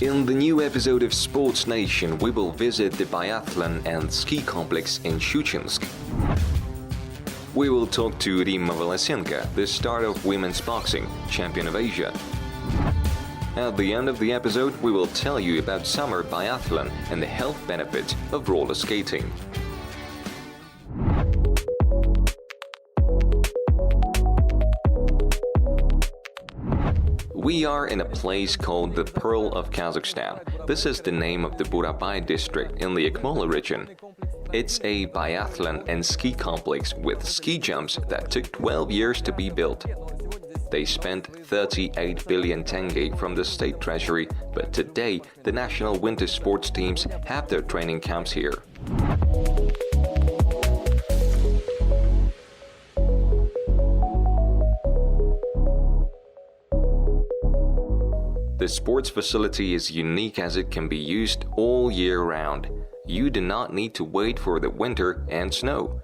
In the new episode of Sports Nation, we will visit the biathlon and ski complex in Щучинск. We will talk to Rimma Volosenko, the star of women's boxing, champion of Asia. At the end of the episode, we will tell you about summer biathlon and the health benefits of roller skating. We are in a place called the Pearl of Kazakhstan. This is the name of the Burabay district in the Akmola region. It's a biathlon and ski complex with ski jumps that took 12 years to be built. They spent 38 billion tenge from the state treasury, but today the national winter sports teams have their training camps here. The sports facility is unique as it can be used all year round. You do not need to wait for the winter and snow.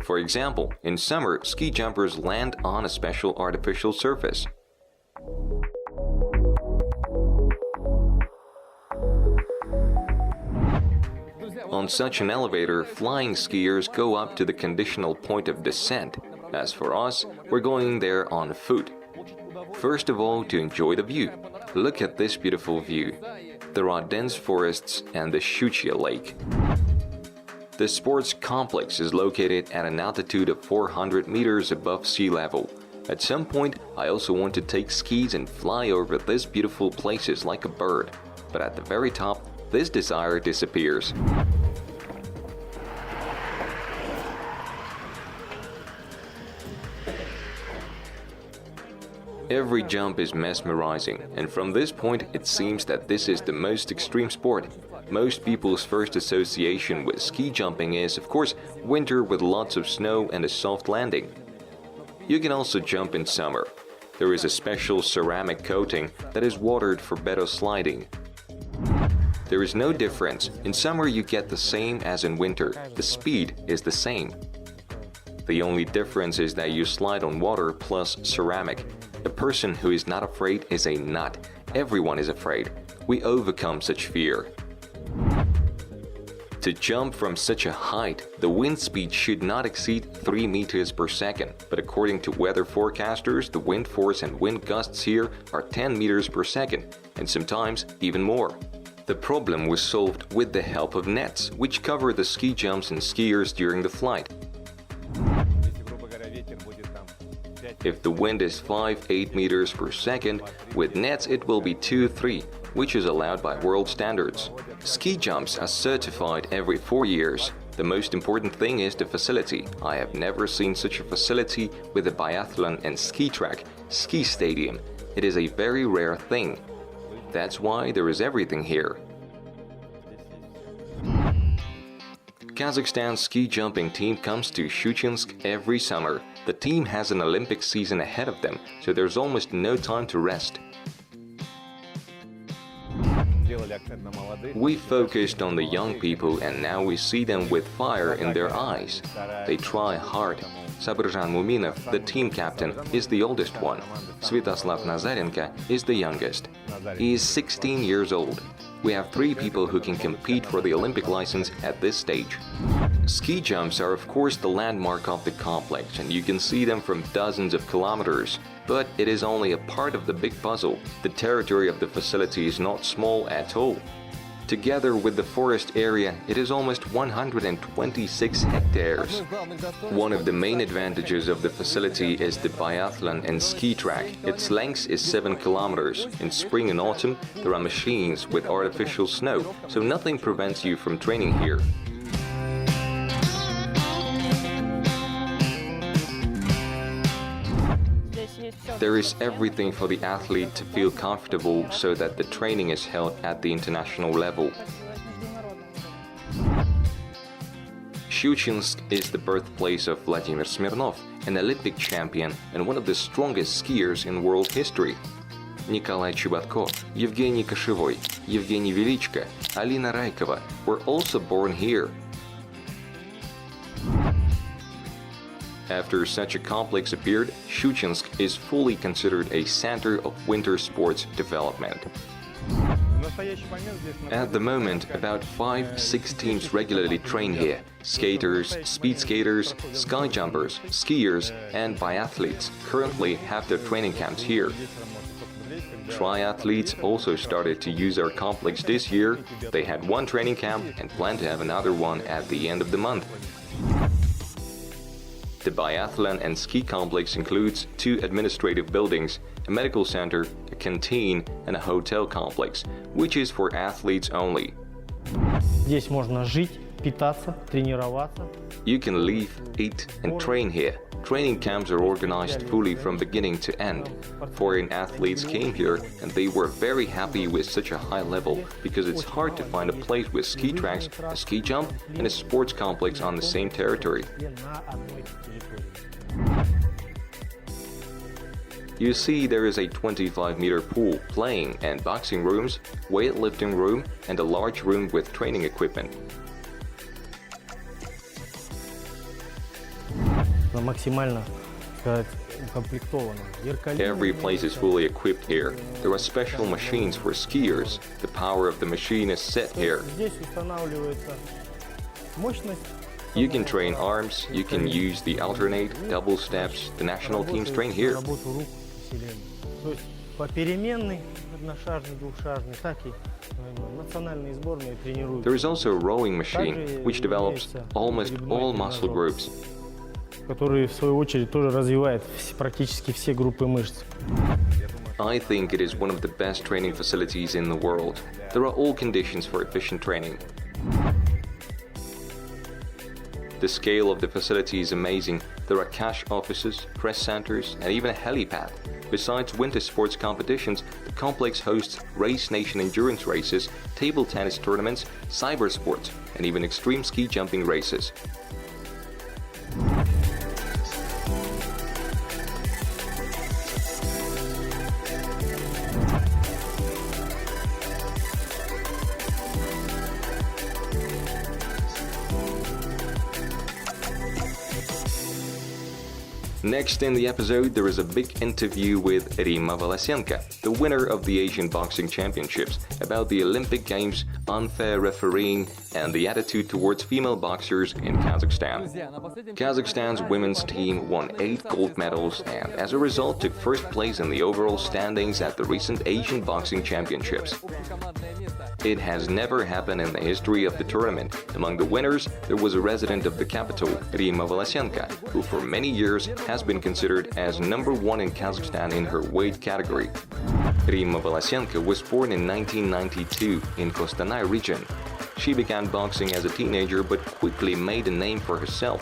For example, in summer, ski jumpers land on a special artificial surface. On such an elevator, flying skiers go up to the conditional point of descent. As for us, we're going there on foot. First of all, to enjoy the view. Look at this beautiful view. There are dense forests and the Щучье Lake. The sports complex is located at an altitude of 400 meters above sea level. At some point, I also want to take skis and fly over these beautiful places like a bird. But at the very top, this desire disappears. Every jump is mesmerizing, and from this point it seems that this is the most extreme sport. Most people's first association with ski jumping is, of course, winter with lots of snow and a soft landing. You can also jump in summer. There is a special ceramic coating that is watered for better sliding. There is no difference. In summer you get the same as in winter. The speed is the same. The only difference is that you slide on water plus ceramic. A person who is not afraid is a nut. Everyone is afraid. We overcome such fear. To jump from such a height, the wind speed should not exceed 3 meters per second. But according to weather forecasters, the wind force and wind gusts here are 10 meters per second, and sometimes even more. The problem was solved with the help of nets, which cover the ski jumps and skiers during the flight. If the wind is 5-8 meters per second, with nets it will be 2-3, which is allowed by world standards. Ski jumps are certified every 4 years. The most important thing is the facility. I have never seen such a facility with a biathlon and ski track, ski stadium. It is a very rare thing. That's why there is everything here. Kazakhstan's ski jumping team comes to Щучинск every summer. The team has an Olympic season ahead of them, so there's almost no time to rest. We focused on the young people and now we see them with fire in their eyes. They try hard. Sabirjan Muminov, the team captain, is the oldest one. Svetoslav Nazarenko is the youngest. He is 16 years old. We have 3 people who can compete for the Olympic license at this stage. Ski jumps are of course the landmark of the complex, and you can see them from dozens of kilometers. But it is only a part of the big puzzle. The territory of the facility is not small at all. Together with the forest area, it is almost 126 hectares. One of the main advantages of the facility is the biathlon and ski track. Its length is 7 kilometers. In spring and autumn, there are machines with artificial snow, so nothing prevents you from training here. There is everything for the athlete to feel comfortable so that the training is held at the international level. Щучинск is the birthplace of Vladimir Smirnov, an Olympic champion and one of the strongest skiers in world history. Nikolai Chubatko, Evgeny Koshevoy, Evgeny Velichko, Alina Raikova were also born here. After such a complex appeared, Щучинск is fully considered a center of winter sports development. At the moment, about 5-6 teams regularly train here. Skaters, speed skaters, sky jumpers, skiers, and biathletes currently have their training camps here. Triathletes also started to use our complex this year. They had one training camp and plan to have another one at the end of the month. The biathlon and ski complex includes 2 administrative buildings, a medical center, a canteen, and a hotel complex, which is for athletes only. Здесь можно жить, питаться, тренироваться. You can live, eat, and train here. Training camps are organized fully from beginning to end. Foreign athletes came here and they were very happy with such a high level because it's hard to find a place with ski tracks, a ski jump, and a sports complex on the same territory. You see, there is a 25-meter pool, playing and boxing rooms, weightlifting room, and a large room with training equipment. Максимально, сказать, укомплектовано. Every place is fully equipped here. There are special machines for skiers. The power of the machine is set here. Здесь устанавливается мощность. You can train arms, you can use the alternate, double steps. The national teams train here. Работу рук усиление. То есть попеременный, одношажный, двухшажный, так и национальные сборные тренируют. There is also a rowing machine, which develops almost all muscle groups. Который, в свою очередь, тоже развивает практически все группы мышц. I think it is one of the best training facilities in the world. There are all conditions for efficient training. The scale of the facility is amazing. There are cash offices, press centers, and even a helipad. Besides winter sports competitions, the complex hosts Race Nation endurance races, table tennis tournaments, cyber sports, and even extreme ski jumping races. Next in the episode, there is a big interview with Rimma Volosenko, the winner of the Asian Boxing Championships, about the Olympic Games, unfair refereeing, and the attitude towards female boxers in Kazakhstan. Kazakhstan's women's team won 8 gold medals and, as a result, took first place in the overall standings at the recent Asian Boxing Championships. It has never happened in the history of the tournament. Among the winners, there was a resident of the capital, Rimma Volosenko, who for many years has been considered as #1 in Kazakhstan in her weight category. Rimma Volosenko was born in 1992 in Kostanay region. She began boxing as a teenager but quickly made a name for herself.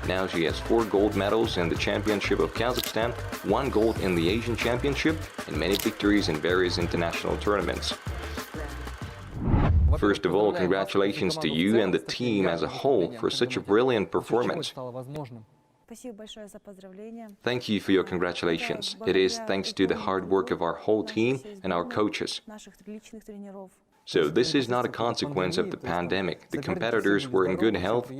Now she has 4 gold medals in the Championship of Kazakhstan, 1 gold in the Asian Championship, and many victories in various international tournaments. First of all, congratulations to you and the team as a whole for such a brilliant performance. Thank you for your congratulations. It is thanks to the hard work of our whole team and our coaches. So this is not a consequence of the pandemic. The competitors were in good health.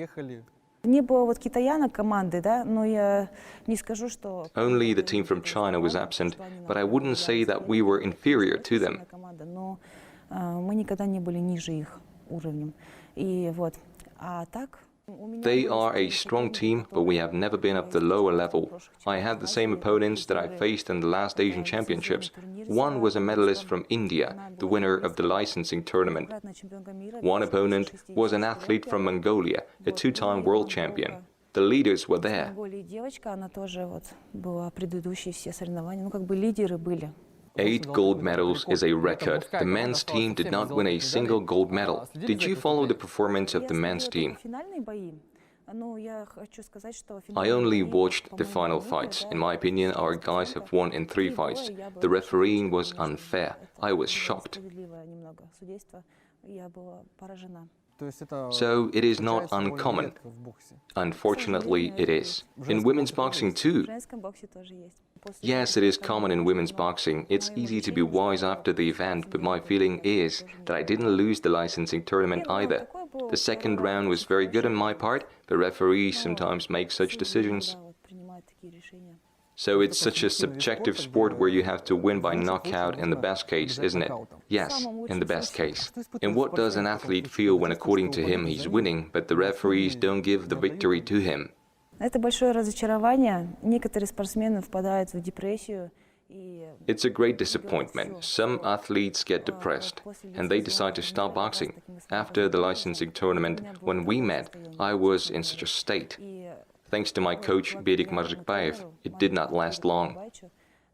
Only the team from China was absent, but I wouldn't say that we were inferior to them. They are a strong team, but we have never been up the lower level. I had the same opponents that I faced in the last Asian Championships. One was a medalist from India, the winner of the licensing tournament. One opponent was an athlete from Mongolia, a 2-time world champion. The leaders were there. 8 gold medals is a record. The men's team did not win a single gold medal. Did you follow the performance of the men's team? I only watched the final fights. In my opinion, our guys have won in 3 fights. The refereeing was unfair. I was shocked. So it is not uncommon. Unfortunately, it is. In women's boxing too. Yes, it is common in women's boxing. It's easy to be wise after the event, but my feeling is that I didn't lose the licensing tournament either. The second round was very good on my part, but referees sometimes make such decisions. So it's such a subjective sport where you have to win by knockout in the best case, isn't it? Yes, in the best case. And what does an athlete feel when according to him he's winning, but the referees don't give the victory to him? Это большое разочарование. Некоторые спортсмены впадают в депрессию. It's a great disappointment. Some athletes get depressed and they decide to stop boxing. After the licensing tournament, when we met, I was in such a state. Thanks to my coach, Jibek, it did not last long.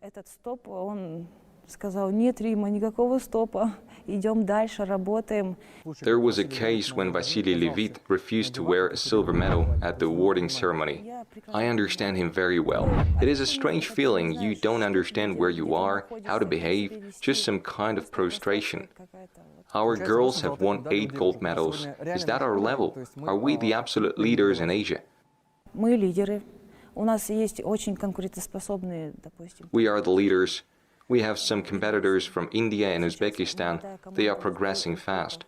Этот стоп, он сказал: нет, Римма, никакого стопа. Идем дальше, работаем. There was a case when Vasily Levit refused to wear a silver medal at the awarding ceremony. I understand him very well. It is a strange feeling. You don't understand where you are, how to behave, just some kind of prostration. Our girls have won 8 gold medals. Is that our level? Are we the absolute leaders in Asia? Мы лидеры. У нас есть очень конкурентоспособные, допустим. We are the leaders. We have some competitors from India and Uzbekistan. They are progressing fast.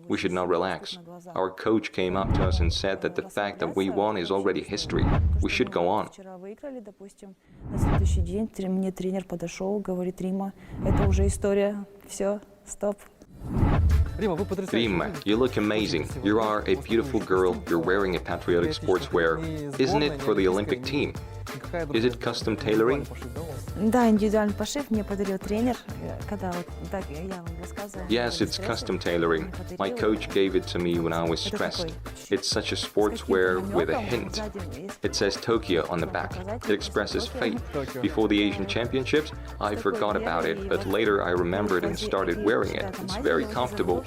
We should not relax. Our coach came up to us and said that the fact that we won is already history. We should go on. На следующий день мне тренер подошел, говорит: Римма, это уже история. Все, стоп. Rimma, you look amazing. You are a beautiful girl. You're wearing a patriotic sportswear. Isn't it for the Olympic team? Is it custom tailoring? Да, индивидуальный пошив мне подарил тренер, когда вот так я вам рассказывала. Yes, it's custom tailoring. My coach gave it to me when I was stressed. It's such a sportswear with a hint. It says Tokyo on the back. It expresses fate. Before the Asian Championships, I forgot about it, but later I remembered and started wearing it. It's very comfortable.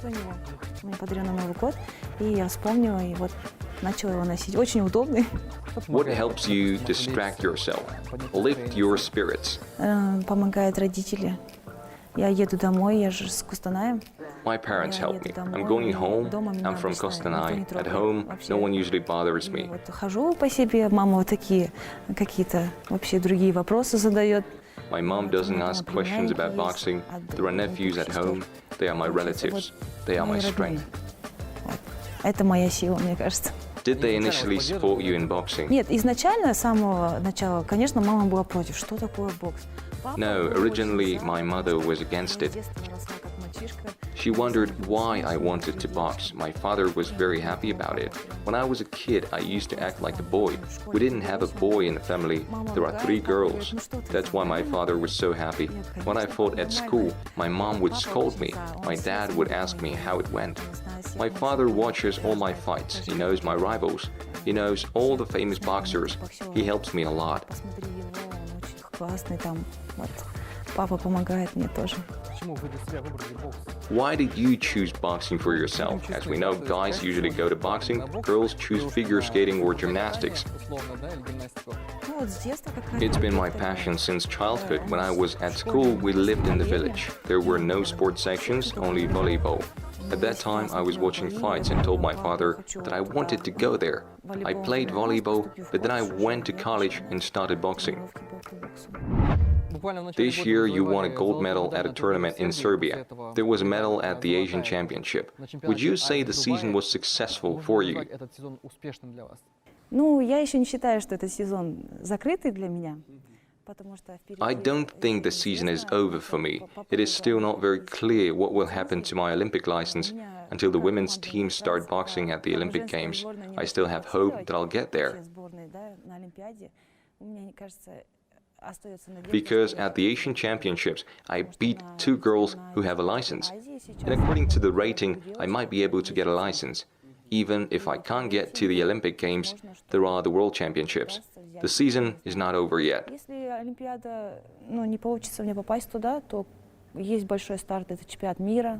Мне подарил на Новый год, и я вспомнила, и вот начала его носить. Очень удобный. What helps you distract yourself? Lift your spirits. Помогают родители. Я еду домой, я же с Кустаная. My parents help me. I'm going home. I'm from Kostanay. At home, no one usually bothers me. Вот хожу по себе, мама вот такие какие-то вообще другие вопросы задает. My mom doesn't ask questions about boxing. There are nephews at home. They are my relatives. They are my strength. Это моя сила, мне кажется. Did they initially support you in boxing? Нет, изначально, с самого начала, конечно, мама была против. Что такое бокс? No, originally my mother was against it. She wondered why I wanted to box. My father was very happy about it. When I was a kid, I used to act like a boy. We didn't have a boy in the family. There are 3 girls. That's why my father was so happy. When I fought at school, my mom would scold me. My dad would ask me how it went. My father watches all my fights. He knows my rivals. He knows all the famous boxers. He helps me a lot. Классный там, вот, папа помогает мне тоже. Why did you choose boxing for yourself? As we know, guys usually go to boxing, girls choose figure skating or gymnastics. It's been my passion since childhood. When I was at school, we lived in the village. There were no sports sections, only volleyball. At that time, I was watching fights and told my father that I wanted to go there. I played volleyball, but then I went to college and started boxing. This year, you won a gold medal at a tournament in Serbia. There was a medal at the Asian Championship. Would you say the season was successful for you? Ну, я еще не считаю, что этот сезон закрытый для меня. I don't think the season is over for me. It is still not very clear what will happen to my Olympic license until the women's team start boxing at the Olympic Games. I still have hope that I'll get there. Because at the Asian Championships, I beat 2 girls who have a license. And according to the rating, I might be able to get a license. Even if I can't get to the Olympic Games, there are the World Championships. The season is not over yet. Если Олимпиада, не получится мне попасть туда, то есть большой старт, это чемпионат мира.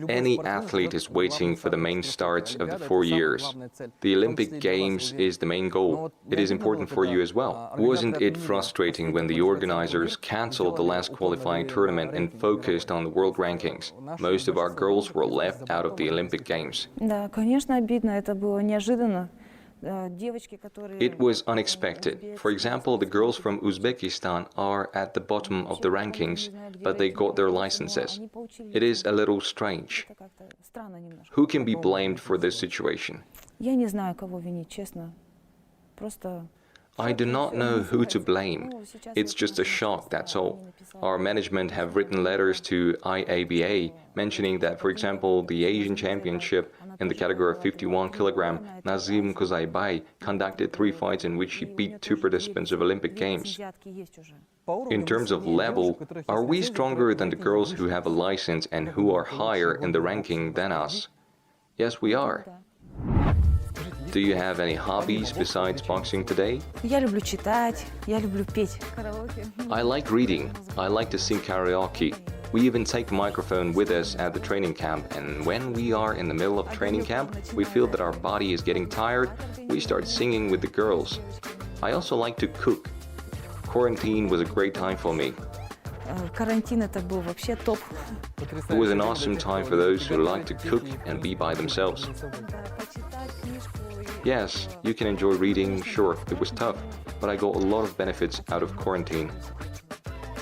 Any athlete is waiting for the main starts of the 4 years. The Olympic Games is the main goal. It is important for you as well. Wasn't it frustrating when the organizers canceled the last qualifying tournament and focused on the world rankings? Most of our girls were left out of the Olympic Games. Да, конечно, обидно, это было неожиданно. It was unexpected. For example, the girls from Uzbekistan are at the bottom of the rankings, but they got their licenses. It is a little strange. Who can be blamed for this situation? Я не знаю, кого винить, честно. Просто... I do not know who to blame. It's just a shock, that's all. Our management have written letters to IABA mentioning that, for example, the Asian Championship in the category of 51 kg, Nazim Kuzaibai conducted 3 fights in which he beat 2 participants of Olympic Games. In terms of level, are we stronger than the girls who have a license and who are higher in the ranking than us? Yes, we are. Do you have any hobbies besides boxing today? Я люблю читать, я люблю петь. I like reading. I like to sing karaoke. We even take a microphone with us at the training camp, and when we are in the middle of training camp, we feel that our body is getting tired, we start singing with the girls. I also like to cook. Quarantine was a great time for me. Карантин это был вообще топ. It was an awesome time for those who like to cook and be by themselves. Yes, you can enjoy reading, sure, it was tough, but I got a lot of benefits out of quarantine.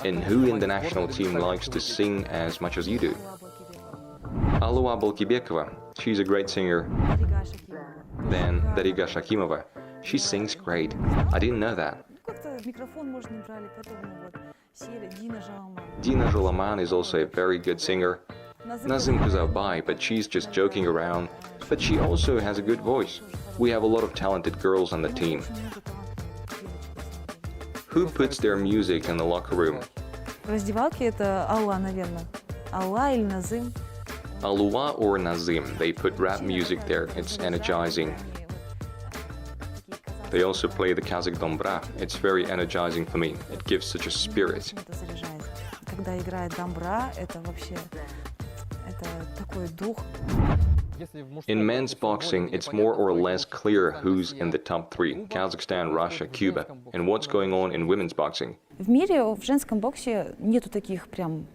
And who in the national team likes to sing as much as you do? Alua Balkibekova, she's a great singer. Then Dariga Shakimova, she sings great. I didn't know that. Dina Jolaman is also a very good singer. Nazim Kuzaibai, but she's just joking around. But she also has a good voice. We have a lot of talented girls on the team. Who puts their music in the locker room? В раздевалке это Алла, наверное. Алла или Назим. Alua or Nazim, they put rap music there. It's energizing. They also play the Kazakh dombra. It's very energizing for me. It gives such a spirit. Когда играет домбра, это вообще такой дух. In men's boxing, it's more or less clear who's in the top 3, Kazakhstan, Russia, Cuba, and what's going on in women's boxing. В мире, в женском боксе нету таких прям,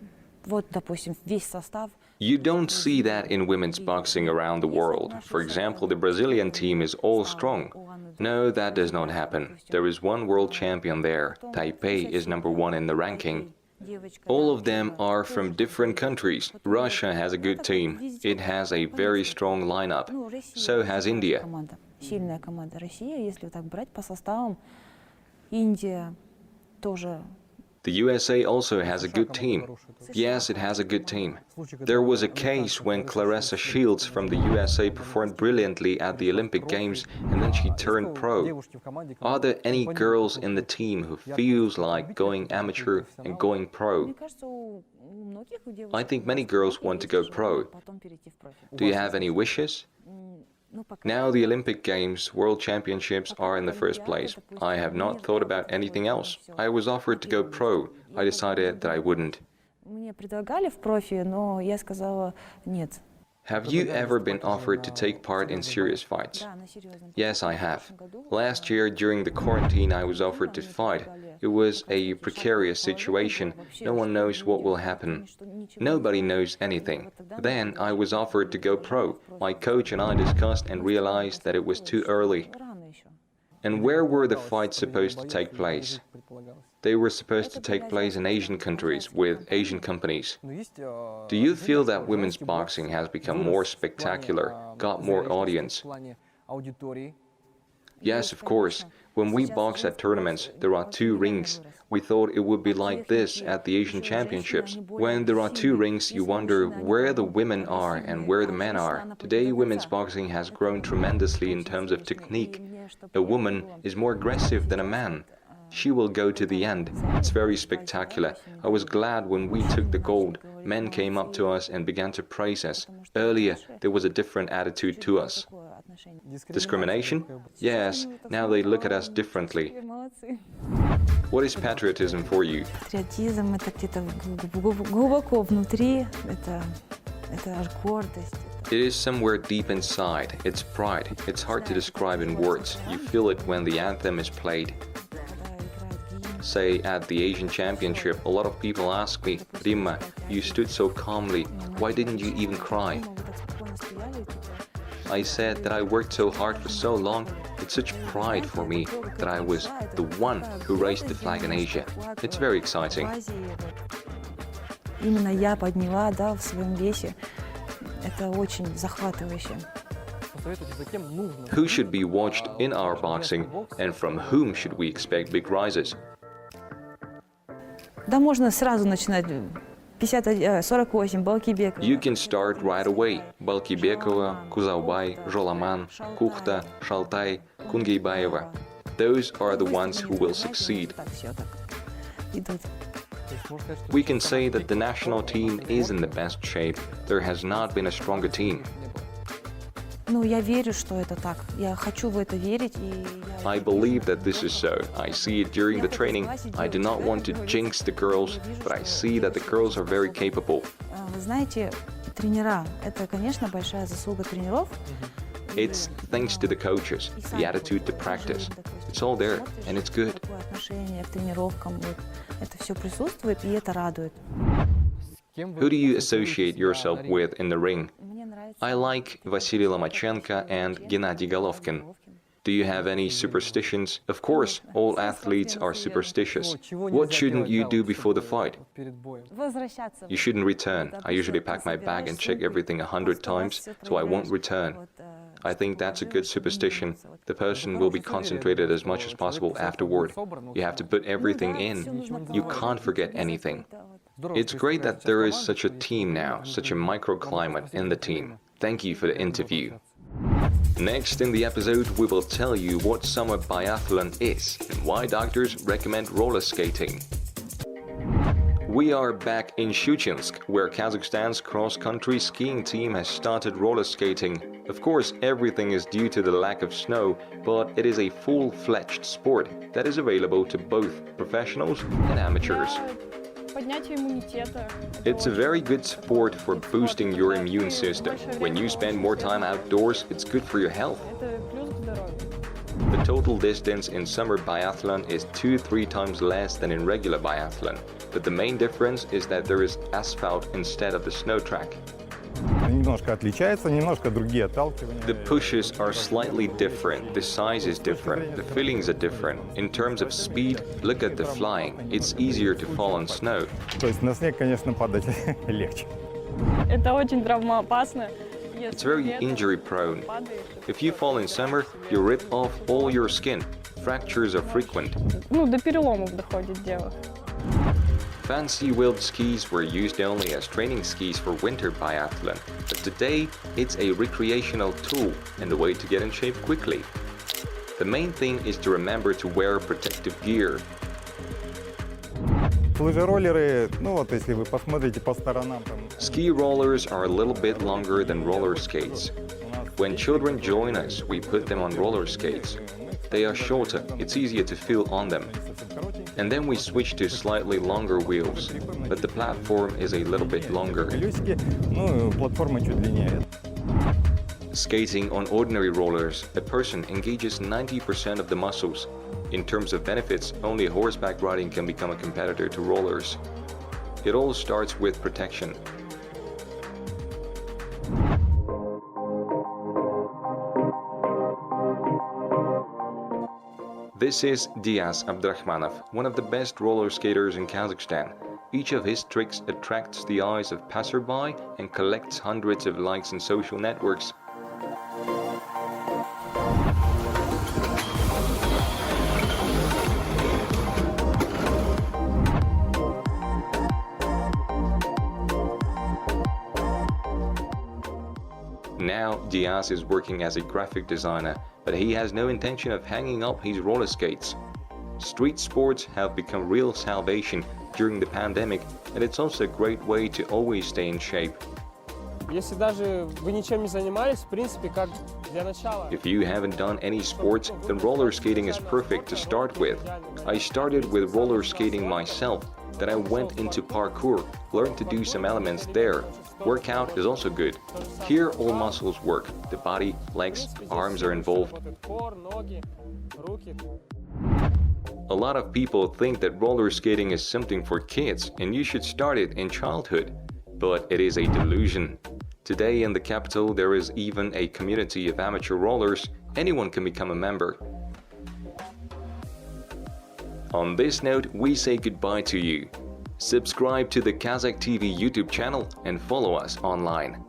вот, допустим, весь состав. You don't see that in women's boxing around the world. For example, the Brazilian team is all strong. No, that does not happen. There is one world champion there. Taipei is number 1 in the ranking. All of them are from different countries. Russia has a good team. It has a very strong lineup. So has India. Сильная команда Россия, если так брать по составам. Индия тоже. The USA also has a good team. Yes, it has a good team. There was a case when Claressa Shields from the USA performed brilliantly at the Olympic Games and then she turned pro. Are there any girls in the team who feels like going amateur and going pro? I think many girls want to go pro. Do you have any wishes? Now the Olympic Games, World Championships are in the first place. I have not thought about anything else. I was offered to go pro. I decided that I wouldn't. Мне предлагали в профи, но я сказала нет. Have you ever been offered to take part in serious fights? Yes, I have. Last year, during the quarantine, I was offered to fight. It was a precarious situation. No one knows what will happen. Nobody knows anything. Then I was offered to go pro. My coach and I discussed and realized that it was too early. And where were the fights supposed to take place? They were supposed to take place in Asian countries with Asian companies. Do you feel that women's boxing has become more spectacular, got more audience? Yes, of course. When we box at tournaments, there are 2 rings. We thought it would be like this at the Asian Championships. When there are 2 rings, you wonder where the women are and where the men are. Today, women's boxing has grown tremendously in terms of technique. A woman is more aggressive than a man. She will go to the end. It's very spectacular. I was glad when we took the gold. Men came up to us and began to praise us. Earlier, there was a different attitude to us. Discrimination? Yes, now they look at us differently. What is patriotism for you? Патриотизм это где-то глубоко внутри, это гордость. It is somewhere deep inside. It's pride. It's hard to describe in words. You feel it when the anthem is played. Say, at the Asian Championship, a lot of people ask me, Rimma, you stood so calmly. Why didn't you even cry? I said that I worked so hard for so long. It's such pride for me that I was the one who raised the flag in Asia. It's very exciting. Именно я подняла, да, в своем весе. Это очень захватывающе. Who should be watched in our boxing, and from whom should we expect big rises? Да, можно сразу начинать. 48, Балкибек. You can start right away. Balkibekova, Kuzavbay, Jolaman, Kukhta, Shaltai, Kungeybayeva. Those are the ones who will succeed. We can say that the national team is in the best shape. There has not been a stronger team. Ну, я верю, что это так. Я хочу в это верить. I believe that this is so. I see it during the training. I do not want to jinx the girls, but I see that the girls are very capable. Вы знаете, тренера, это, конечно, большая заслуга тренеров. It's thanks to the coaches, the attitude to practice. It's all there, and it's good. Отношение к тренировкам, вот, это все присутствует, и это радует. Who do you associate yourself with in the ring? I like Vasily Lomachenko and Gennady Golovkin. Do you have any superstitions? Of course, all athletes are superstitious. What shouldn't you do before the fight? You shouldn't return. I usually pack my bag and check everything 100 times, so I won't return. I think that's a good superstition. The person will be concentrated as much as possible afterward. You have to put everything in. You can't forget anything. It's great that there is such a team now, such a microclimate in the team. Thank you for the interview. Next in the episode, we will tell you what summer biathlon is and why doctors recommend roller skating. We are back in Shchuchinsk, where Kazakhstan's cross-country skiing team has started roller skating. Of course, everything is due to the lack of snow, but it is a full-fledged sport that is available to both professionals and amateurs. It's a very good sport for boosting your immune system. When you spend more time outdoors, it's good for your health. The total distance in summer biathlon is 2-3 times less than in regular biathlon, but the main difference is that there is asphalt instead of the snow track. The pushes are slightly different, the size is different, the feelings are different. In terms of speed, look at the flying. It's easier to fall on snow. It's very injury prone. If you fall in summer, you rip off all your skin. Fractures are frequent. Fancy wheeled skis were used only as training skis for winter biathlon, but today it's a recreational tool and a way to get in shape quickly. The main thing is to remember to wear protective gear. Ski rollers are a little bit longer than roller skates. When children join us, we put them on roller skates. They are shorter, it's easier to feel on them. And then we switch to slightly longer wheels, but the platform is a little bit longer. Skating on ordinary rollers, a person engages 90% of the muscles. In terms of benefits, only horseback riding can become a competitor to rollers. It all starts with protection. This is Diaz Abdrahmanov, one of the best roller skaters in Kazakhstan. Each of his tricks attracts the eyes of passerby and collects hundreds of likes in social networks. Now, Diaz is working as a graphic designer, but he has no intention of hanging up his roller skates. Street sports have become real salvation during the pandemic, and it's also a great way to always stay in shape. If you haven't done any sports, then roller skating is perfect to start with. I started with roller skating myself, then I went into parkour, learned to do some elements there. Workout is also good. Here all muscles work. The body, legs, arms are involved. A lot of people think that roller skating is something for kids and you should start it in childhood. But it is a delusion. Today in the capital there is even a community of amateur rollers. Anyone can become a member. On this note, we say goodbye to you. Subscribe to the Qazaq TV YouTube channel and follow us online.